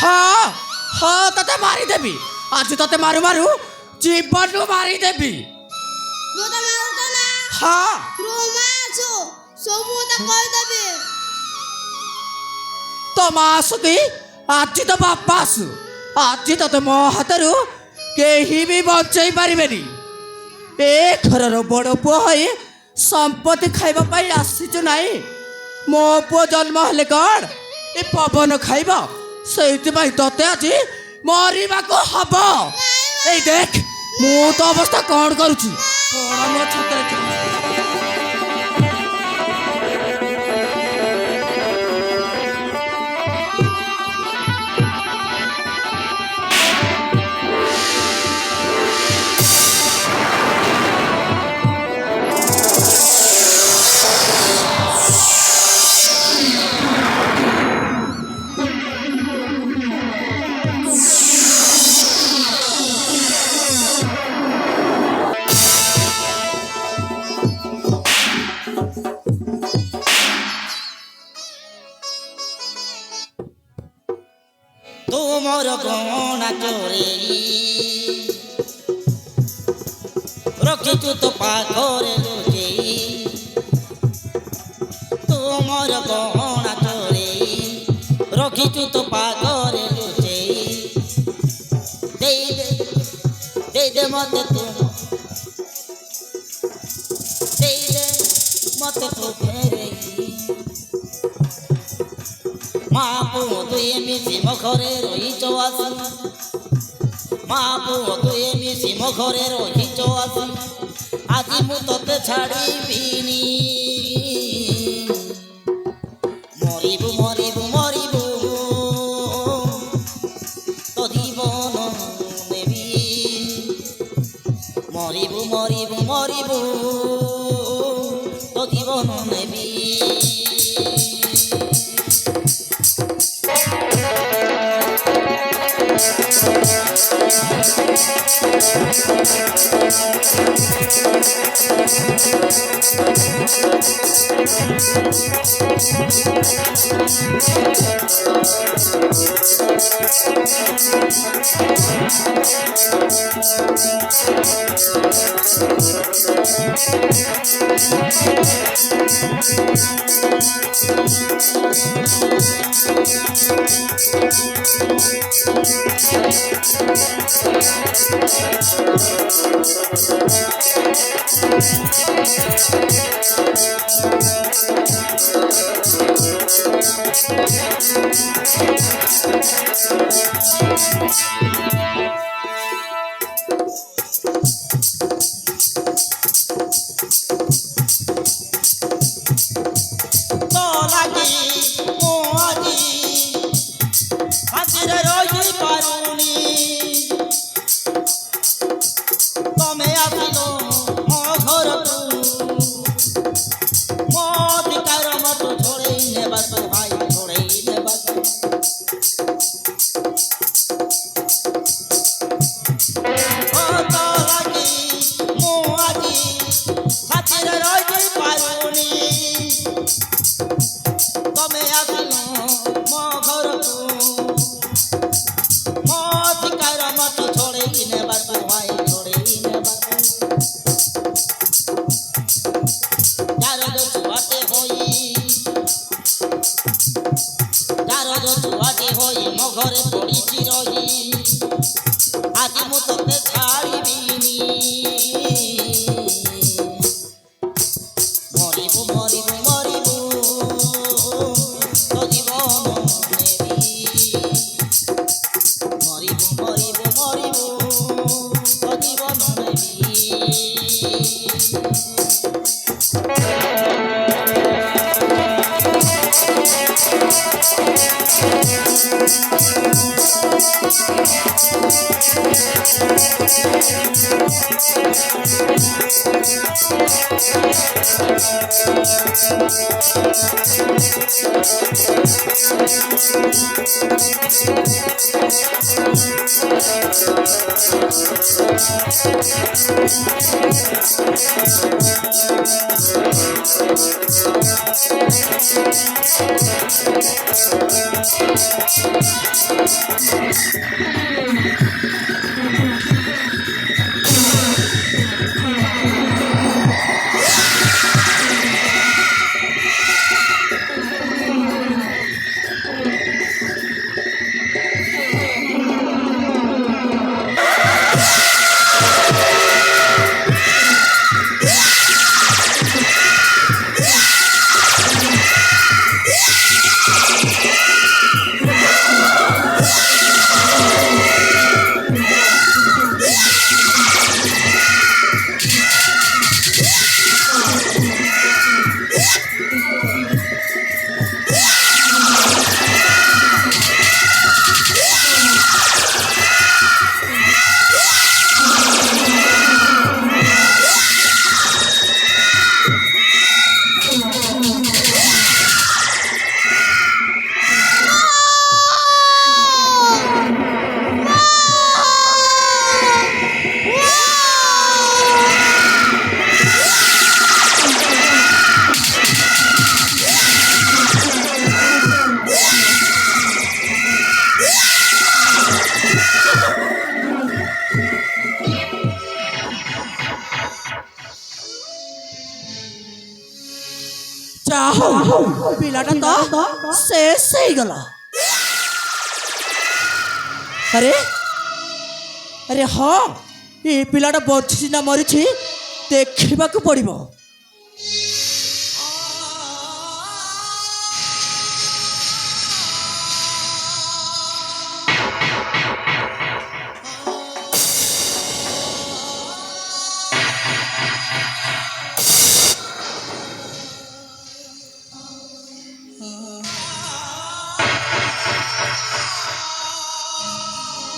ହଁ ହଁ ତତେ ମାରିଦେବି ଆଜି ତତେ ମାରୁ ମାରୁ ଜୀବନରୁ ମାରିଦେବି। ମୋତେ ମାରୁଛ ନା? ହଁ ରୁମା ଆସୁ ସବୁ ମୋତେ କହିଦେବି। ତୋ ମା ଆସୁକି ଆଜି ତ ବାପା ଆସୁ ଆଜି ତତେ ମୋ ହାତରୁ କେହି ବି ବଞ୍ଚେଇ ପାରିବେନି। ଏ ଘରର ବଡ଼ ପୁଅ ହୋଇ ସମ୍ପତ୍ତି ଖାଇବା ପାଇଁ ଆସିଛୁ ନାହିଁ। ମୋ ପୁଅ ଜନ୍ମ ହେଲେ କ'ଣ ଏ ପବନ ଖାଇବ? ସେଇଥିପାଇଁ ତତେ ଆଜି ମରିବାକୁ ହବ। ଏଇ ଦେଖ ମୁଁ ତ ଅବସ୍ଥା କ'ଣ କରୁଛି। କ'ଣ ମୋ ଛାତରେ ତୁମର ଗହଣା ଚୋରେଇ ରଖିଛୁ ତ ପାଖରେ ଲୁଚେଇ। ତୁମର ଗହଣା ଚୋରେଇ ରଖିଛୁ ତ ପାଖରେ ଲୁଚେଇ। ଦେଇଦେ ମତେ ତୁ ଦେଇଦେ ମତେ ତୁ ଫେରେଇ। ମା ପୁଅ ଦୁହେଁ ମିଶି ମୋ ଘରେ ରହିଛ ଆସି। ମା ପୁଅ ଦୁହେଁ ମିଶି ମୋ ଘରେ ରହିଛ ଆସି। ଆଜି ମୁଁ ତତେ ଛାଡ଼ିବିନି। ମରିବୁ ମରିବୁ ମରିବୁ ତୋ ଜୀବନ ନେବି। ମରିବୁ ମରିବୁ ମରିବୁ ତୋ ଜୀବନ ନେବି। ଘରେ ପଡ଼ିଛି ରହି ଆଜି ମୁଁ ତତେ ଛାଡ଼ିବିନି। ମରିବୁ ମରିବୁ ମରିବୁ ତୋ ଜୀବନ ନେବି। ମରିବୁ ମରିବୁ ମରିବୁ ତୋ ଜୀବନ ନେବି। ଯାହା ପିଲାଟା ତ ଶେଷ ହେଇଗଲା। ଆରେ ଆରେ ହଁ ଏ ପିଲାଟା ବଞ୍ଚିଛି ନା ମରିଛି ଦେଖିବାକୁ ପଡ଼ିବ।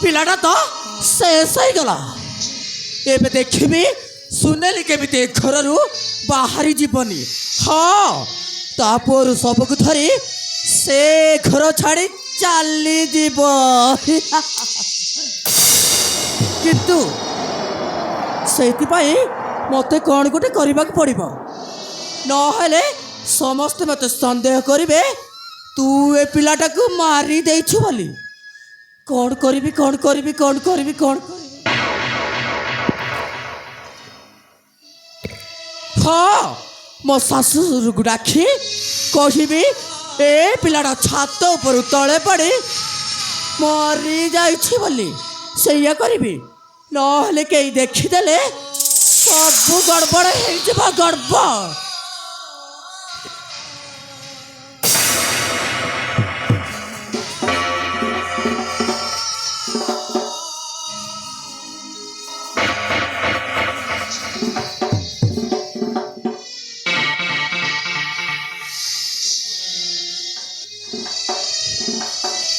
ପିଲାଟା ତ ଶେଷ ହେଇଗଲା। ଏବେ ଦେଖିବି ସୁନେଲି କେମିତି ଏ ଘରରୁ ବାହାରି ଯିବନି। ହଁ ତା ପୁଅରୁ ସବୁକୁ ଧରି ସେ ଘର ଛାଡ଼ି ଚାଲିଯିବ। କିନ୍ତୁ ସେଇଥିପାଇଁ ମୋତେ କ'ଣ ଗୋଟେ କରିବାକୁ ପଡ଼ିବ, ନହେଲେ ସମସ୍ତେ ମୋତେ ସନ୍ଦେହ କରିବେ ତୁ ଏ ପିଲାଟାକୁ ମାରି ଦେଇଛୁ ବୋଲି। କ'ଣ କରିବି କ'ଣ କରିବି କ'ଣ କରିବି କ'ଣ କରିବି? ହଁ ମୋ ଶାଶୁକୁ ଡାକି କହିବି ଏ ପିଲାଟା ଛାତ ଉପରୁ ତଳେ ପଡ଼ି ମରିଯାଇଛି ବୋଲି। ସେଇଆ କରିବି, ନହେଲେ କେହି ଦେଖିଦେଲେ ସବୁ ଗଡ଼ବଡ଼ ହେଇଯିବ ଗଡ଼ବଡ଼।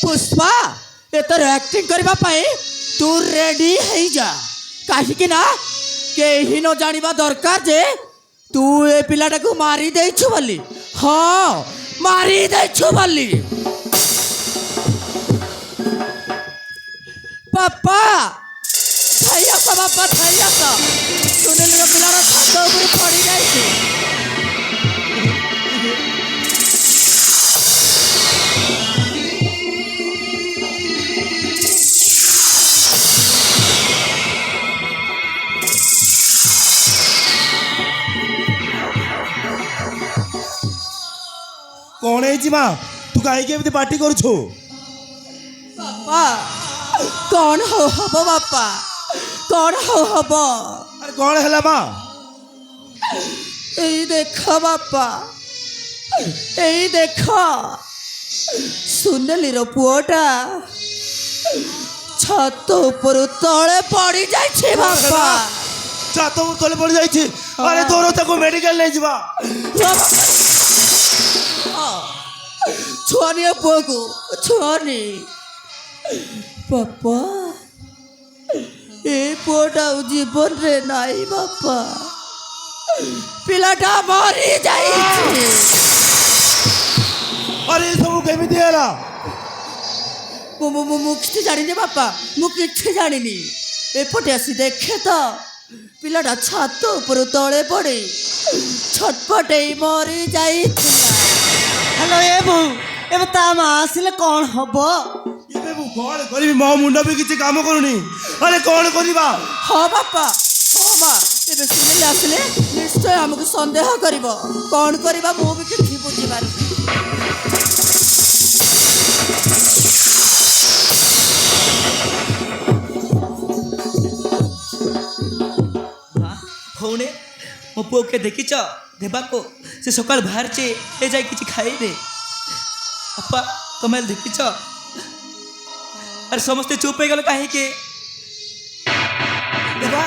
पुष्पा एतर एक्टिंग करबा पाई तू रेडी है जा, कहीं ना कहीं न जानिबा दरकार जे तू ए पिलाटा को मारी देछु बोली। हाँ मारी देछु बोली। पापा थाइया सा बापा थाइया सा सुनील रो पिलारा छात ऊपर पड़ी जाइछे। कौन है जी माँ तू कहीं के पार्टी कर छो? बापा कौन हो हबो बापा कौन हो हबो? अरे कौन है माँ? এই দেখো বাপা এই দেখো সুনেলির পুଅটা ଛାତ ଉପରୁ ତଳେ ପଡ଼ି ଯାଇଛି ବାପା। छात तले पड़ जाइए। अरे दोनों तक मेडिकल ले जीवा। ଛୁଆନି ପୁଅକୁ ଛୁଆନି ବାପା ଏ ପୁଅଟା ଆଉ ଜୀବନରେ ନାହିଁ ବାପା, ପିଲାଟା ମରି ଯାଇଛି। अरे सब केमिति हैला? ମୁଁ କିଛି ଜାଣିନି ବାପା, ମୁଁ କିଛି ଜାଣିନି। ଏପଟେ ଆସି ଦେଖେ ତ ପିଲାଟା ଛାତ ଉପରୁ ତଳେ ପଡ଼ି ଛଟପଟେଇ ମରି ଯାଇଥିଲା। हेलो ए बू ଏବେ ତା ମା ଆସିଲେ କ'ଣ ହବ? ଏବେ ମୁଁ କ'ଣ କରିବି? ମୋ ମୁଣ୍ଡ ବି କିଛି କାମ କରୁନି। ଆରେ କ'ଣ କରିବା? ହଁ ବାପା, ହଁ ମା, ଏବେ ସୁନିଲ ଆସିଲେ ନିଶ୍ଚୟ ଆମକୁ ସନ୍ଦେହ କରିବ। କ'ଣ କରିବା ମୁଁ ବି କିଛି ବୁଝିପାରୁନି। ହଉନେ ମୋ ପୁଅকে ଦେଖିଛ ଦେବାକୁ? ସେ ସକାଳୁ ବାହାରିଛି, ଏ ଯାଇ କିଛି ଖାଇନି। ବାପା ତମେ ଦେଖିଛ? ଆରେ ସମସ୍ତେ ଚୁପ୍ ହେଇଗଲେ କାହିଁକି? ଦେବା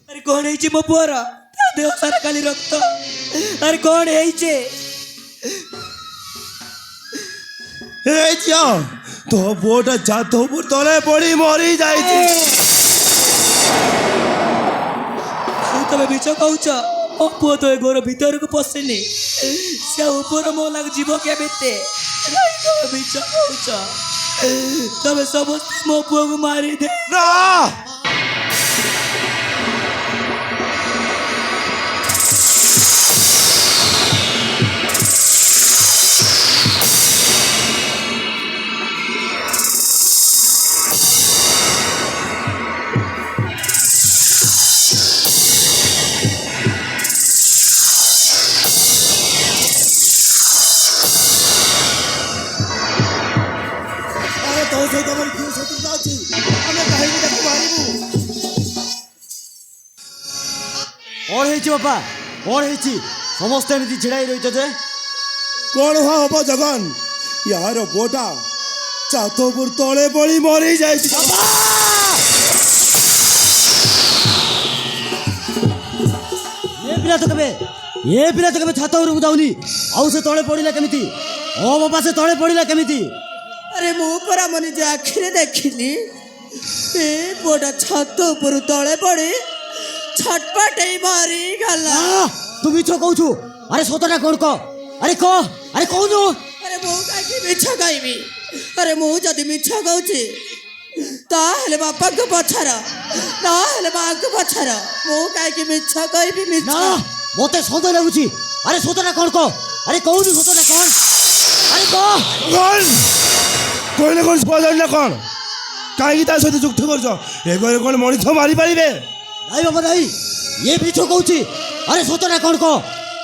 ଆରେ କ'ଣ ହେଇଛି ମୋ ପୁଅର? ତା ଦେହ ସାରା ଖାଲି ରକ୍ତ। ଆରେ କ'ଣ ହେଇଛି? ଏ ଝିଅ, ତୋ ପୁଅଟା ଛାତ ଉପରୁ ତଳେ ପଡ଼ି ମରି ଯାଇଛି। ତମେ ମିଛ କହୁଛ। ମୋ ପୁଅ ତ ଏ ଘର ଭିତରକୁ ପଶିନି। ସେ ଉପର ମହଲାକୁ ଯିବ କେମିତି? ତମେ ମିଛ କହୁଛ। ତମେ ସମସ୍ତେ ମୋ ପୁଅକୁ ମାରିଦେ। ନା, ତୋ ସହିତ ଆମର କି ଶତ୍ରୁତା ଅଛି? ଆମେ କାହିଁକି ତାକୁ ମାରିବୁ? କ'ଣ ହେଇଛି ବାପା? କ'ଣ ହେଇଛି? ସମସ୍ତେ ଏମିତି ଛିଡ଼ା ହେଇ ରହିଛ ଯେ? କ'ଣ ହବ ଜଗନ? ୟାର ପୁଅଟା ଛାତ ଉପରୁ ତଳେ ପଡ଼ି ମରି ଯାଇଛି। ଏ ପିଲା ତ କେବେ ଛାତ ଉପରକୁ ଯାଉନି, ଆଉ ସେ ତଳେ ପଡ଼ିଲା କେମିତି? ଓ ବାପା, ସେ ତଳେ ପଡ଼ିଲା କେମିତି? ଆରେ ମୁଁ ପରା ମୋ ନିଜ ଆଖିରେ ଦେଖିଲି। ଏ ପୁଅଟା ଛାତ ଉପରୁ ତଳେ ପଡ଼ି ଛଟପଟେଇ ମରିଗଲା। ତୁ ମିଛ କହୁଛୁ? ଆରେ ସତଟା କ'ଣ କହ? ଆରେ କହ, ଆରେ କହୁନୁ। ଆରେ ମୁଁ କାହିଁକି ମିଛ କହିବି? ଆରେ ମୁଁ ଯଦି ମିଛ କହୁଛି ତାହେଲେ ବାପାଙ୍କୁ ପଛର, ତାହେଲେ ମାଆଙ୍କୁ ପଛର। ମୁଁ କାହିଁକି ମିଛ କହିବି? ମିଛ ନା, ମତେ ସନ୍ଦେହ ଲାଗୁଛି। ଆରେ ସତଟା କ'ଣ କହ? ଆରେ କହୁନୁ ସତଟା କ'ଣ? ଆରେ କହ। କହିଲେ କ'ଣ ସ୍ପଜନ ନା କ'ଣ? କାହିଁକି ତା ସହିତ ଯୁକ୍ତ କରୁଛ? ଏ ଘରେ କ'ଣ ମଣିଷ ମାରିପାରିବେ? ନାଇଁ ବାବା ନାଇଁ, ଇଏ ମିଛ କହୁଛି। ଆରେ ସତଟା କ'ଣ କହ?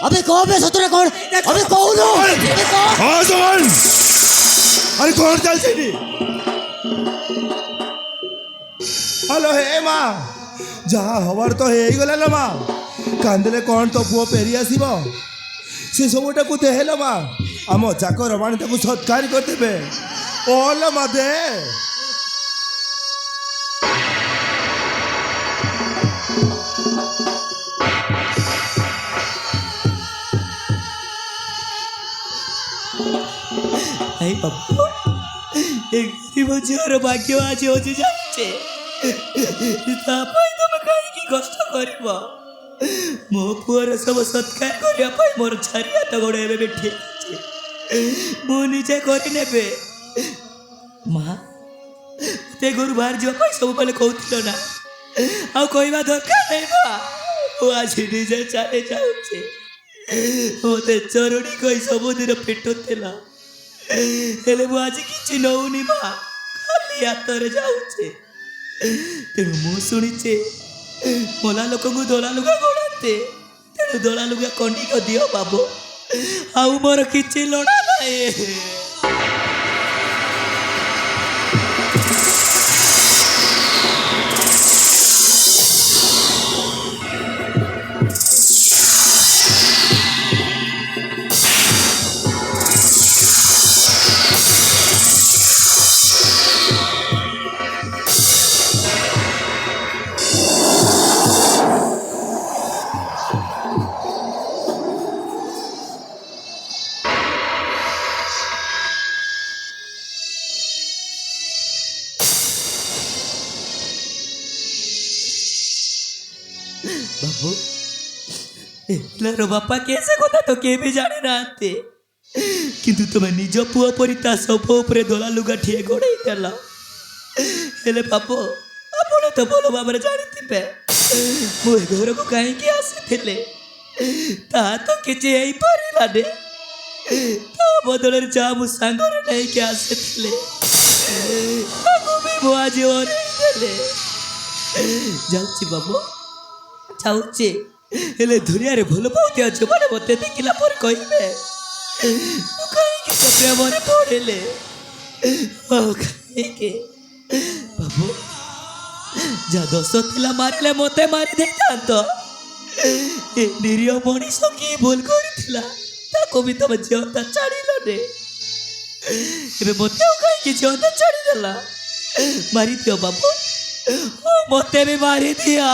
अबे कहो बे सतरा कौन अबे कहो नो अबे कहो हाँ जवान अरे कौन चल सीधी हेलो हे माँ जहाँ हवार तो हे गला ना माँ कांदले कौन तो पुओ पेरी आसीबो से सबटा को देहेलो माँ आम चाकर माने ताको सत्कार करते बे ओला माँ दे नहीं बाबू एक गरीब झीवर भाग्य आज हजि जाचे तुम कहीं कष्ट कर मो पुअर सब सत्कार करने मोर छारी हाथ गोड़ ए ठीक मुझे करने माँ ते घर बाहर जावाई सब बेले कहूल ना आ कहवा दरकार नहीं माँ आज निजे चले जाऊे मत चरुणी कही सबुदिन पिटुला हेले मु आज कि नौनी माँ खाली हाथ जाऊे तेणु मु शुणीचे मला लोक दला लुगा गोड़ाते तेणु दला लुगा कंडिक दियो बाबू आउ मोर कि लोड़ा ना बाबू रो बापा कैसे कथा तो के भी जाने ना କିନ୍ତୁ ତୁମେ ନିଜ ପୁଅ ପରି ତା ଶବ ଉପରେ ଦୋଳା ଲୁଗାଠିଏ ଘୋଡ଼େଇ ଦେଲ। ହେଲେ ବାପ, ଆପଣ ତ ଭଲ ଭାବରେ ଜାଣିଥିବେ ମୁଁ ଏ ଘରକୁ କାହିଁକି ଆସିଥିଲେ। ତାହା ତ କିଛି ହେଇପାରିଲାନି। ତା ବଦଳରେ ଯାହା ମୁଁ ସାଙ୍ଗରେ ନେଇକି ଆସିଥିଲେ ତାକୁ ବି ମୁଁ ଆଜି ହରେଇ ଦେଲେ। ଯାଉଛି ବାବୁ, ଯାଉଛି। ହେଲେ ଦୁନିଆରେ ଭଲ ପାଉଥିବା ଝିଅମାନେ ମୋତେ ଦେଖିଲା ପରେ କହିବେ ମୁଁ କାହିଁକି ସେ ପ୍ରେମରେ ପଡ଼ିଲେ। କାହିଁକି ବାବୁ, ଯାହା ଦୋଷ ଥିଲା ମାରିଲେ ମୋତେ ମାରି ଦେଇଥାନ୍ତ। ଏ ନିରୀହ ମଣିଷ କି ଭୁଲ କରିଥିଲା ତାକୁ ବି ତମେ ଝିଅଟା ଛାଡ଼ିଲନି। ଏବେ ମୋତେ ଆଉ କାହିଁକି ଝିଅଟା ଛାଡ଼ିଦେଲା। ମାରିଦିଅ ବାବୁ, ମୋତେ ବି ମାରିଦିଅ।